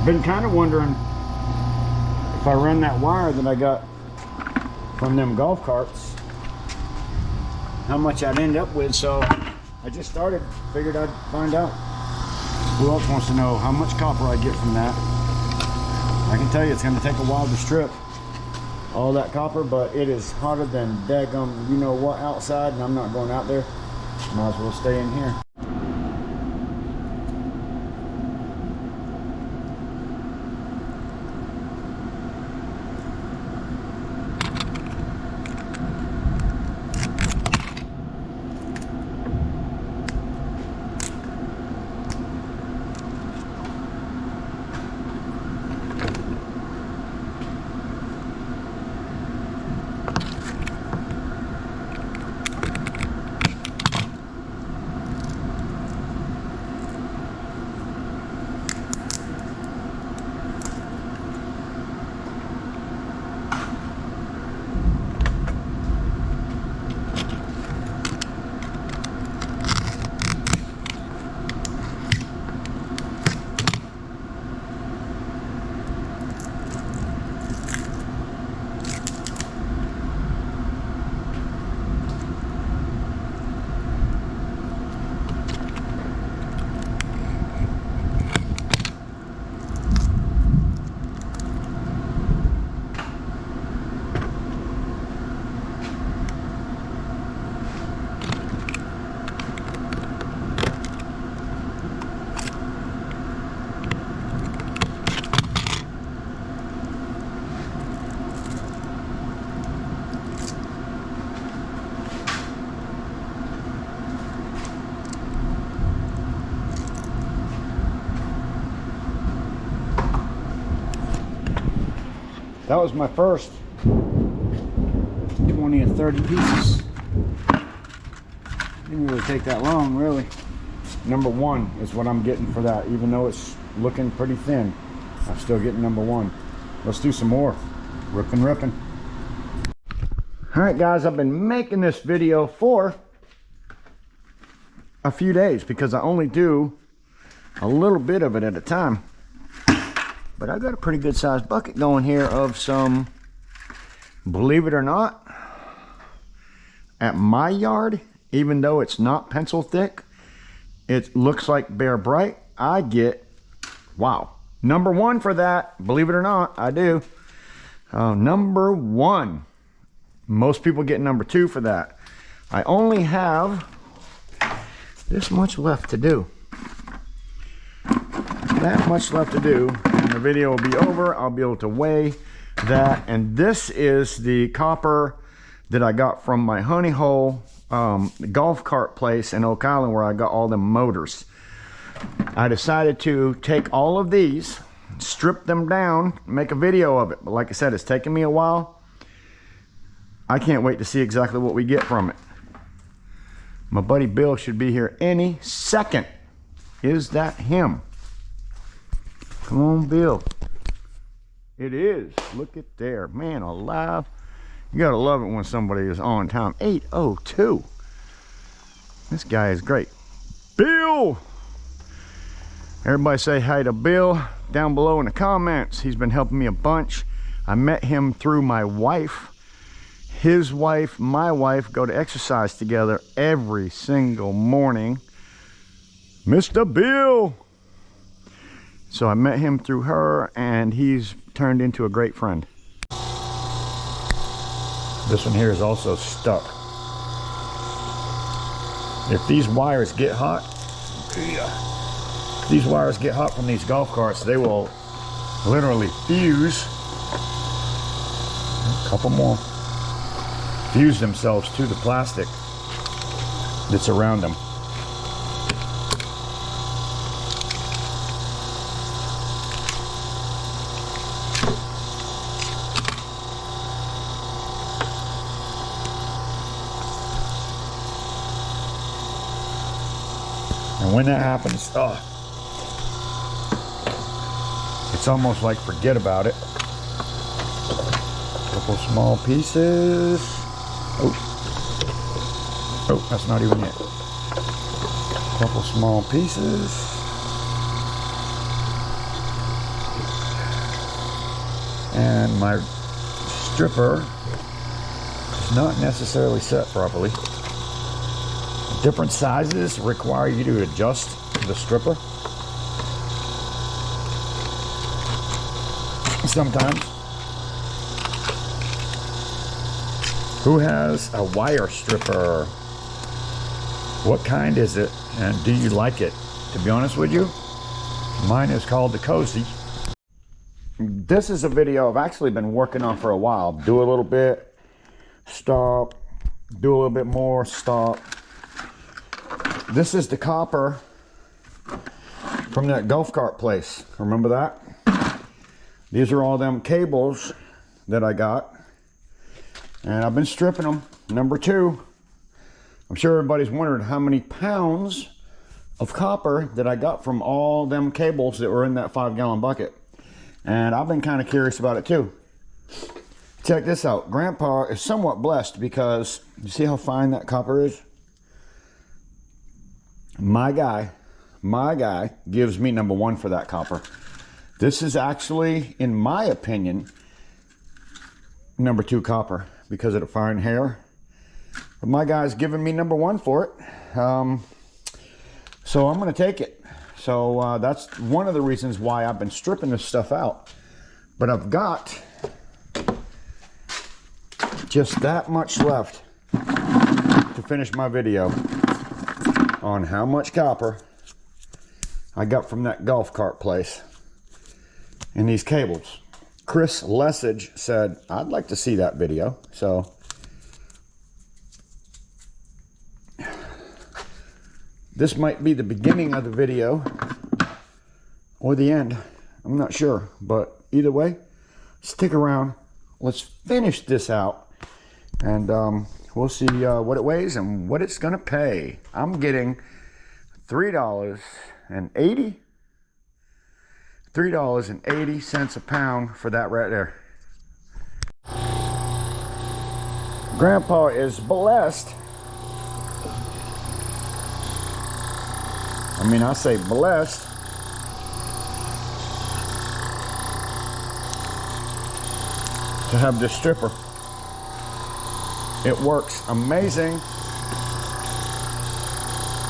been kind of wondering if I run that wire that I got from them golf carts, how much I'd end up with. So I just started, figured I'd find out. Who else wants to know how much copper I get from that? I can tell you it's going to take a while to strip all that copper, but it is hotter than daggum you know what outside, and I'm not going out there. Might as well stay in here. That was my first 20 or 30 pieces. Didn't really take that long, really. Number one is what I'm getting for that. Even though it's looking pretty thin, I'm still getting number one. Let's do some more. Ripping. All right, guys, I've been making this video for a few days because I only do a little bit of it at a time. But I got a pretty good sized bucket going here of some, believe it or not, at my yard, even though it's not pencil thick, it looks like Bear Bright. I get, wow, number one for that. Believe it or not, I do. Number one. Most people get number two for that. I only have this much left to do. That much left to do, and the video will be over. I'll be able to weigh that. And this is the copper that I got from my honey hole golf cart place in Oak Island, where I got all them motors. I decided to take all of these, strip them down, make a video of it. But like I said, it's taken me a while. I can't wait to see exactly what we get from it. My buddy Bill should be here any second. Is that him? Come on, Bill. It is. Look at there. Man alive. You gotta love it when somebody is on time. 8:02. This guy is great. Bill! Everybody say hi to Bill down below in the comments. He's been helping me a bunch. I met him through my wife. His wife, my wife, go to exercise together every single morning. Mr. Bill! So I met him through her, and he's turned into a great friend. This one here is also stuck. If these wires get hot, from these golf carts, they will literally fuse. A couple more. Fuse themselves to the plastic that's around them. And when that happens, it's almost like forget about it. Couple small pieces. Oh, that's not even it. Couple small pieces. And my stripper is not necessarily set properly. Different sizes require you to adjust the stripper sometimes. Who has a wire stripper? What kind is it, and do you like it? To be honest with you, mine is called the Cozy. This is a video I've actually been working on for a while. Do a little bit, stop, do a little bit more, stop. This is the copper from that golf cart place. Remember that? These are all them cables that I got. And I've been stripping them. Number 2. I'm sure everybody's wondering how many pounds of copper that I got from all them cables that were in that 5-gallon bucket. And I've been kind of curious about it too. Check this out. Grandpa is somewhat blessed because you see how fine that copper is? My guy gives me number 1 for that copper. This is actually, in my opinion, number 2 copper because of the fine hair. But my guy's giving me number 1 for it. So I'm going to take it. So that's one of the reasons why I've been stripping this stuff out. But I've got just that much left to finish my video on how much copper I got from that golf cart place in these cables. Chris Lessage said, I'd like to see that video. So this might be the beginning of the video or the end. I'm not sure, but either way, stick around. Let's finish this out, and we'll see what it weighs and what it's gonna pay. I'm getting $3.80 a pound for that right there. Grandpa is blessed. I mean, I say blessed. To have this stripper. It works amazing.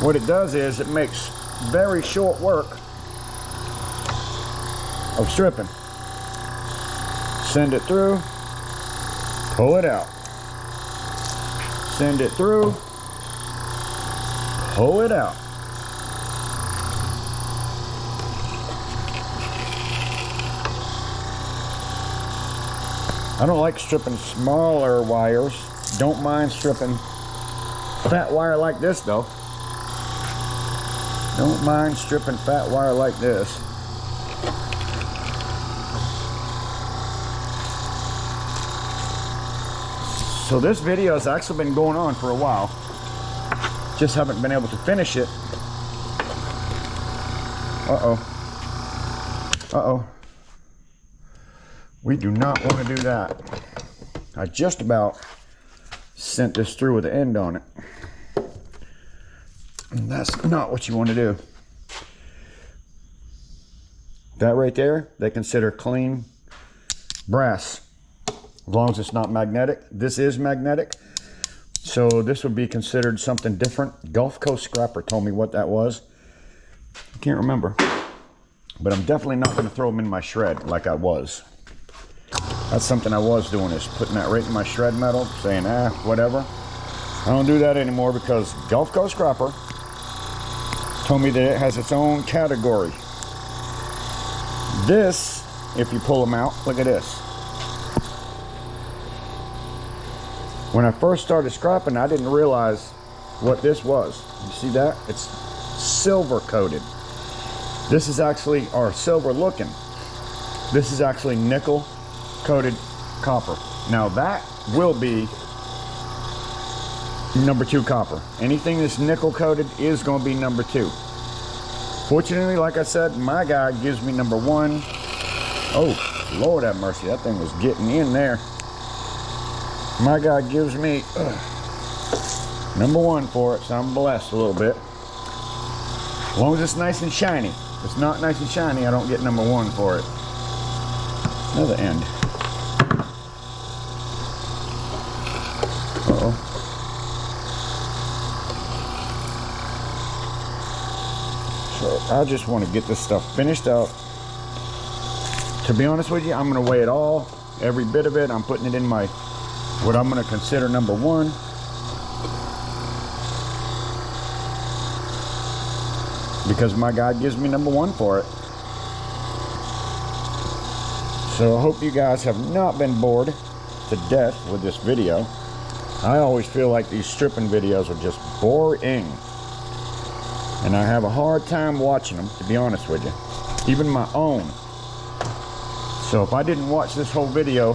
What it does is it makes very short work of stripping. Send it through, pull it out. Send it through, pull it out. I don't like stripping smaller wires. Don't mind stripping fat wire like this though. Don't mind stripping fat wire like this. So this video has actually been going on for a while. Just haven't been able to finish it. Uh-oh. We do not want to do that. I just about sent this through with the end on it. And that's not what you want to do. That right there, they consider clean brass. As long as it's not magnetic. This is magnetic. So this would be considered something different. Gulf Coast Scrapper told me what that was. I can't remember. But I'm definitely not going to throw them in my shred like I was. That's something I was doing, is putting that right in my shred metal, saying, whatever. I don't do that anymore because Gulf Coast Scrapper told me that it has its own category. This, if you pull them out, look at this. When I first started scrapping, I didn't realize what this was. You see that? It's silver coated. This is actually, or silver looking. This is actually nickel coated copper. Now that will be number 2 copper. Anything that's nickel coated is going to be number 2. Fortunately, like I said, my guy gives me number 1. Oh, Lord have mercy, that thing was getting in there. My guy gives me number 1 for it, so I'm blessed a little bit. As long as it's nice and shiny. If it's not nice and shiny, I don't get number 1 for it. Another end. Uh-oh. So I just want to get this stuff finished up. To be honest with you, I'm going to weigh it all, every bit of it. I'm putting it in my, what I'm going to consider number one. Because my God gives me number one for it. So I hope you guys have not been bored to death with this video. I always feel like these stripping videos are just boring. And I have a hard time watching them, to be honest with you. Even my own. So if I didn't watch this whole video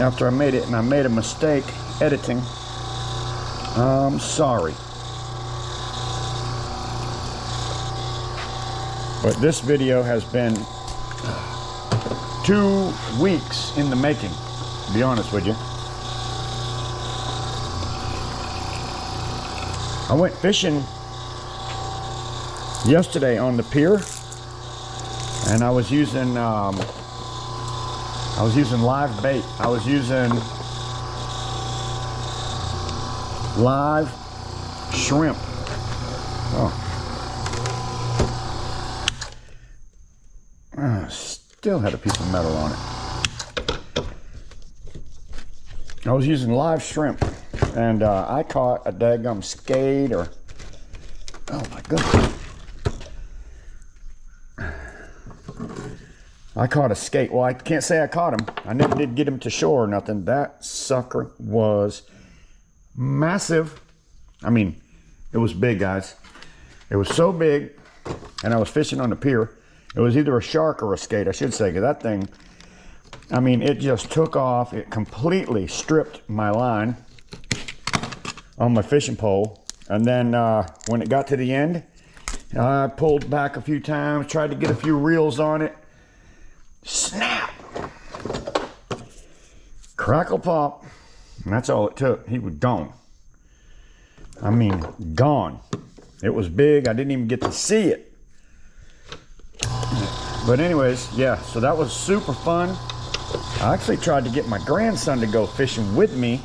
after I made it and I made a mistake editing, I'm sorry. But this video has been 2 weeks in the making, to be honest with you. I went fishing yesterday on the pier, and I was using live bait. I was using live shrimp. Oh. Still had a piece of metal on it. I was using live shrimp, and I caught a daggum skate, or oh my goodness, I caught a skate. Well, I can't say I caught him. I never did get him to shore or nothing. That sucker was massive. I mean, it was big, guys. It was so big, and I was fishing on the pier. It was either a shark or a skate, I should say, because that thing, I mean, it just took off. It completely stripped my line on my fishing pole. And then when it got to the end, I pulled back a few times, tried to get a few reels on it. Snap! Crackle pop. And that's all it took. He was gone. I mean, gone. It was big. I didn't even get to see it. But anyways, yeah, so that was super fun. I actually tried to get my grandson to go fishing with me.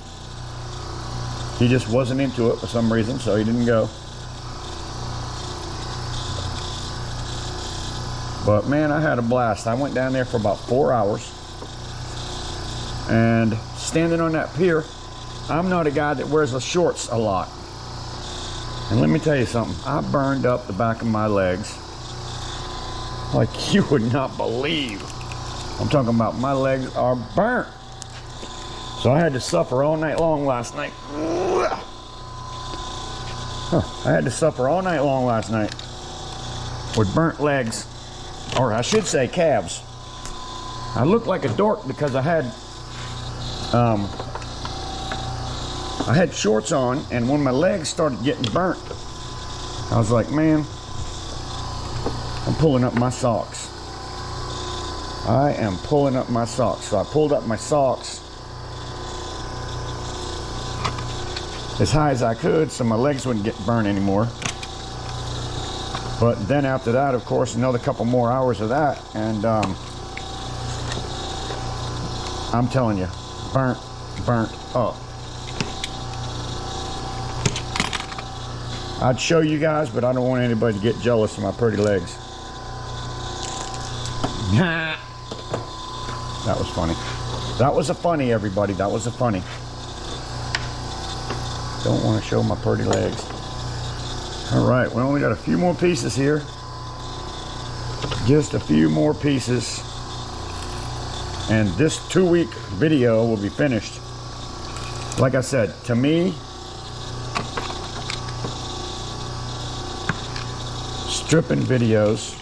He just wasn't into it for some reason, so he didn't go. But man, I had a blast. I went down there for about 4 hours. And standing on that pier, I'm not a guy that wears the shorts a lot. And let me tell you something, I burned up the back of my legs like you would not believe. I'm talking about my legs are burnt. So I had to suffer all night long last night. I had to suffer all night long last night with burnt legs, or I should say calves. I looked like a dork because I had shorts on, and when my legs started getting burnt, I was like, man, I'm pulling up my socks. I am pulling up my socks. So I pulled up my socks as high as I could so my legs wouldn't get burnt anymore. But then after that, of course, another couple more hours of that, and I'm telling you, burnt up. I'd show you guys, but I don't want anybody to get jealous of my pretty legs. That was funny. That was a funny, everybody. That was a funny. Don't want to show my pretty legs. All right, well, we got a few more pieces here. Just a few more pieces. And this 2-week video will be finished. Like I said, to me, stripping videos,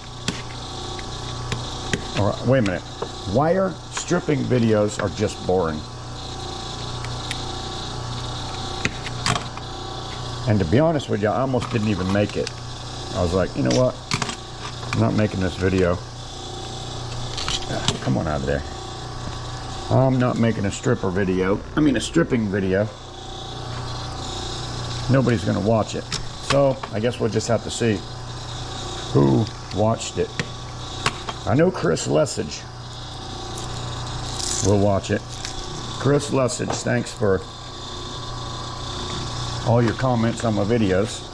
or wait a minute, wire stripping videos are just boring. And to be honest with you, I almost didn't even make it. I was like, you know what? I'm not making this video. Come on out of there. I'm not making a stripper video. I mean a stripping video. Nobody's gonna watch it. So I guess we'll just have to see who watched it. I know Chris Lessage we'll watch it. Chris Lussage, thanks for all your comments on my videos.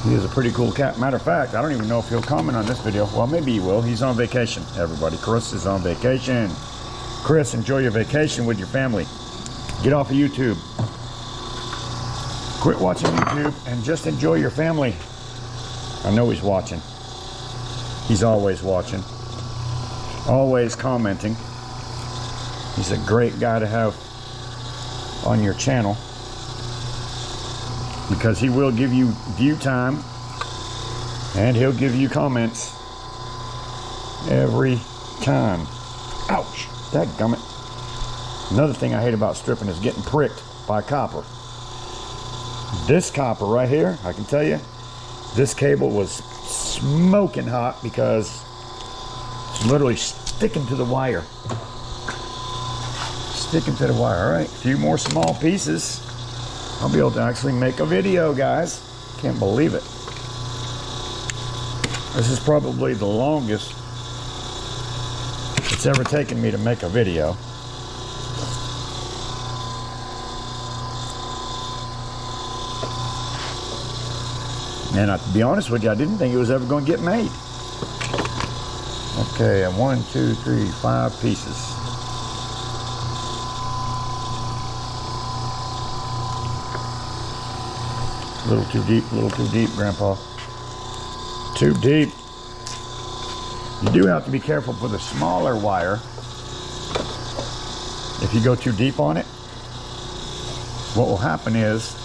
He is a pretty cool cat. Matter of fact, I don't even know if he'll comment on this video. Well, maybe he will. He's on vacation, everybody. Chris is on vacation. Chris, enjoy your vacation with your family. Get off of YouTube. Quit watching YouTube and just enjoy your family. I know he's watching. He's always watching. Always commenting. He's a great guy to have on your channel, because he will give you view time and he'll give you comments every time. Ouch, dadgummit. Another thing I hate about stripping is getting pricked by copper. This copper right here, I can tell you, this cable was smoking hot because it's literally sticking to the wire. Sticking to the wire. All right, a few more small pieces. I'll be able to actually make a video, guys. Can't believe it. This is probably the longest it's ever taken me to make a video. And to be honest with you, I didn't think it was ever going to get made. Okay, 1, 2, 3, 5 pieces. A little too deep, Grandpa. Too deep. You do have to be careful for the smaller wire. If you go too deep on it, what will happen is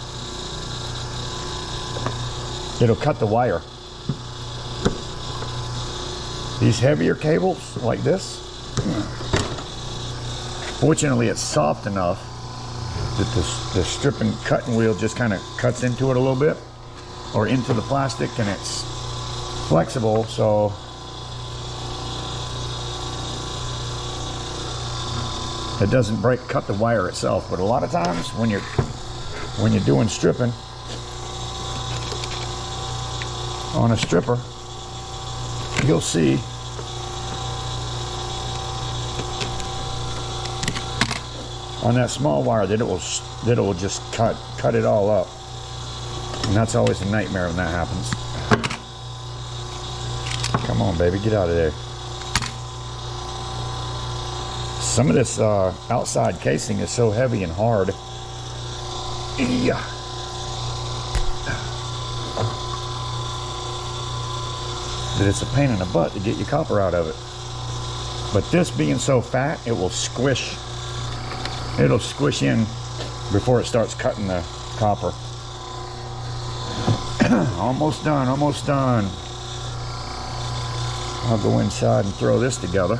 it'll cut the wire. These heavier cables like this, fortunately it's soft enough that the stripping cutting wheel just kind of cuts into it a little bit, or into the plastic, and it's flexible, so it doesn't cut the wire itself. But a lot of times when you're doing stripping on a stripper, you'll see on that small wire that it will just cut it all up, and that's always a nightmare when that happens. Come on, baby, get out of there. Some of this outside casing is so heavy and hard. Yeah. That it's a pain in the butt to get your copper out of it. But this being so fat, it will squish. It'll squish in before it starts cutting the copper. Almost done, almost done. I'll go inside and throw this together.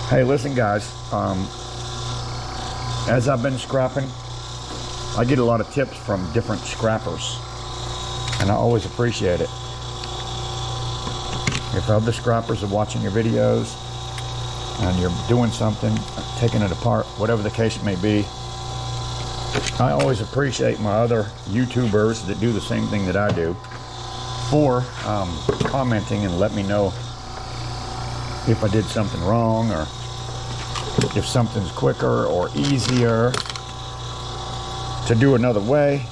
Hey, listen, guys. As I've been scrapping, I get a lot of tips from different scrappers, and I always appreciate it. If other scrappers are watching your videos and you're doing something, taking it apart, whatever the case may be, I always appreciate my other YouTubers that do the same thing that I do for commenting and let me know if I did something wrong, or if something's quicker or easier to do another way.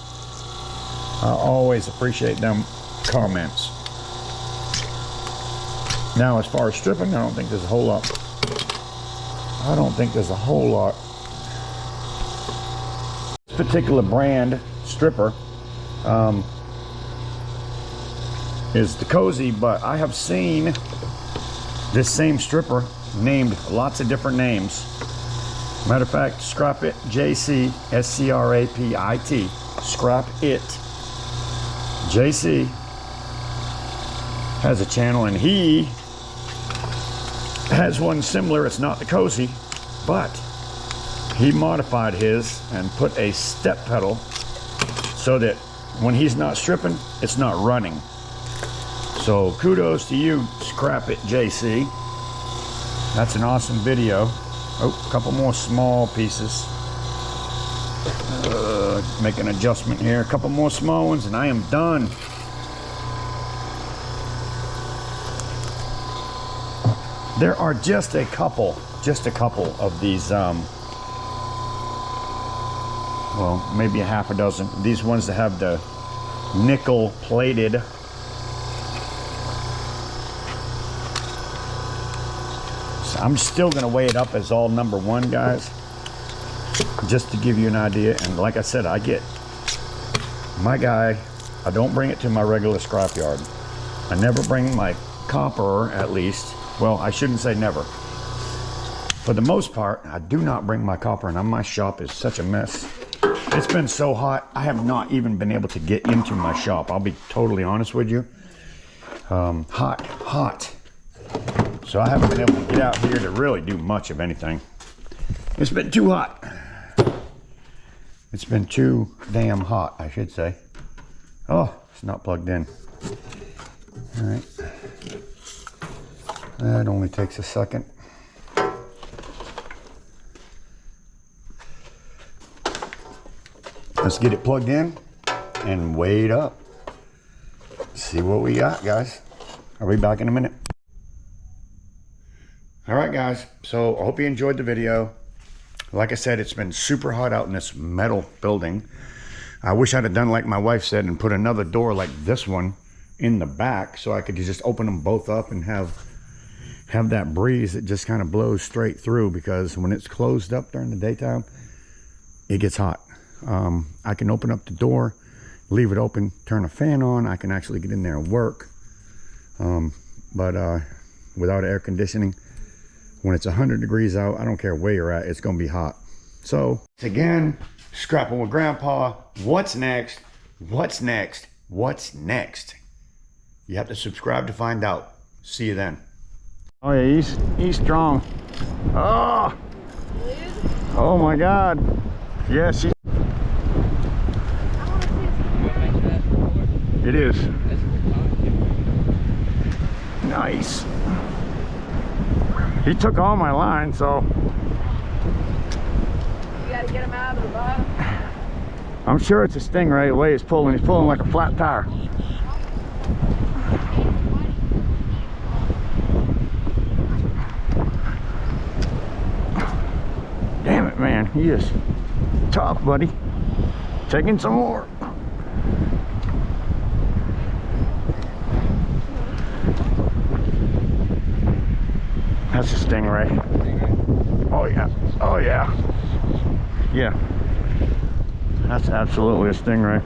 I always appreciate them comments. Now, as far as stripping, I don't think there's a whole lot. This particular brand stripper is the Cozy, but I have seen this same stripper named lots of different names. Matter of fact, Scrap It JC, SCRAPIT, Scrap It JC has a channel, and he has one similar. It's not the Cozy, but he modified his and put a step pedal so that when he's not stripping, it's not running. So kudos to you, Scrap It JC. That's an awesome video. Oh, a couple more small pieces. Make an adjustment here. A couple more small ones and I am done. There are just a couple of these, well, maybe a half a dozen. These ones that have the nickel plated. So I'm still gonna weigh it up as all number one, guys, just to give you an idea. And like I said, I get my guy, I don't bring it to my regular scrapyard. I never bring my copper, at least. Well, I shouldn't say never. For the most part, I do not bring my copper, and my shop is such a mess. It's been so hot, I have not even been able to get into my shop. I'll be totally honest with you. Hot. So I haven't been able to get out here to really do much of anything. It's been too hot. It's been too damn hot, I should say. Oh, it's not plugged in. All right. That only takes a second. Let's get it plugged in and weigh it up. See what we got, guys. I'll be back in a minute. All right, guys. So I hope you enjoyed the video. Like I said, it's been super hot out in this metal building. I wish I'd have done like my wife said and put another door like this one in the back so I could just open them both up and have that breeze that just kind of blows straight through, because when it's closed up during the daytime, it gets hot. I can open up the door, leave it open, turn a fan on. I can actually get in there and work. But without air conditioning, when it's 100 degrees out, I don't care where you're at, it's gonna be hot. So again, scrapping with Grandpa. What's next? What's next? What's next? You have to subscribe to find out. See you then. Oh yeah, he's strong. Oh, oh my God. Yes, it is. Nice. He took all my line, so. You gotta get him out of the bottom. I'm sure it's a stingray the way he's pulling. He's pulling like a flat tire. Damn it, man. He is tough, buddy. Taking some more. That's a stingray. Oh yeah. Oh yeah. Yeah. That's absolutely a stingray.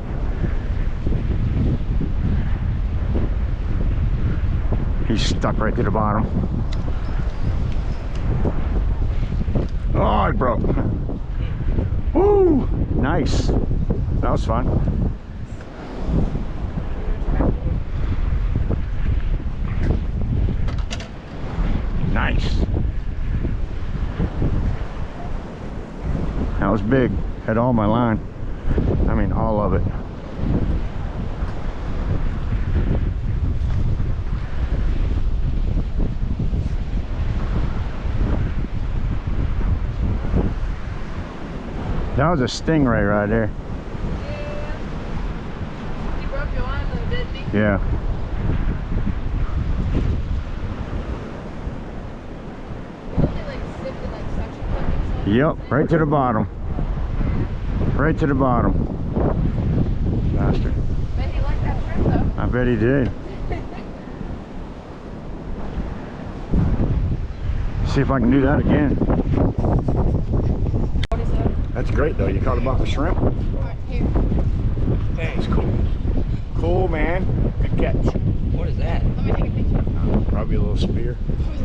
He's stuck right to the bottom. Oh, it broke. Woo! Nice. That was fun. Nice. That was big. Had all my line. I mean, all of it. That was a stingray right there. Yeah. He broke your line though, didn't he? Yeah. Yep, right to the bottom. Right to the bottom. Bastard. Bet he liked that shrimp though. I bet he did. See if I can do that again. That's great though. You caught a bunch of shrimp? Right here. Thanks, cool. Cool, man. Good catch. What is that? Let me take a picture. Probably a little spear.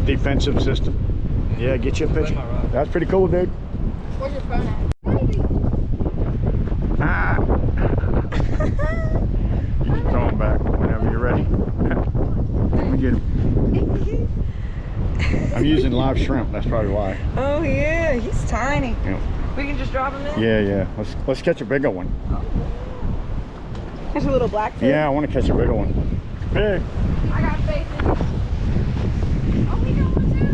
Defensive system. Yeah, get you a picture. That's pretty cool, dude. Where's your phone at? Ah. You can throw him back whenever you're ready. Let me get him. I'm using live shrimp. That's probably why. Oh yeah, he's tiny. Yeah. We can just drop him in? Yeah. Let's catch a bigger one. Catch a little blackfish? Yeah, I want to catch a bigger one. Big. I got faith in you. Oh, we got one too.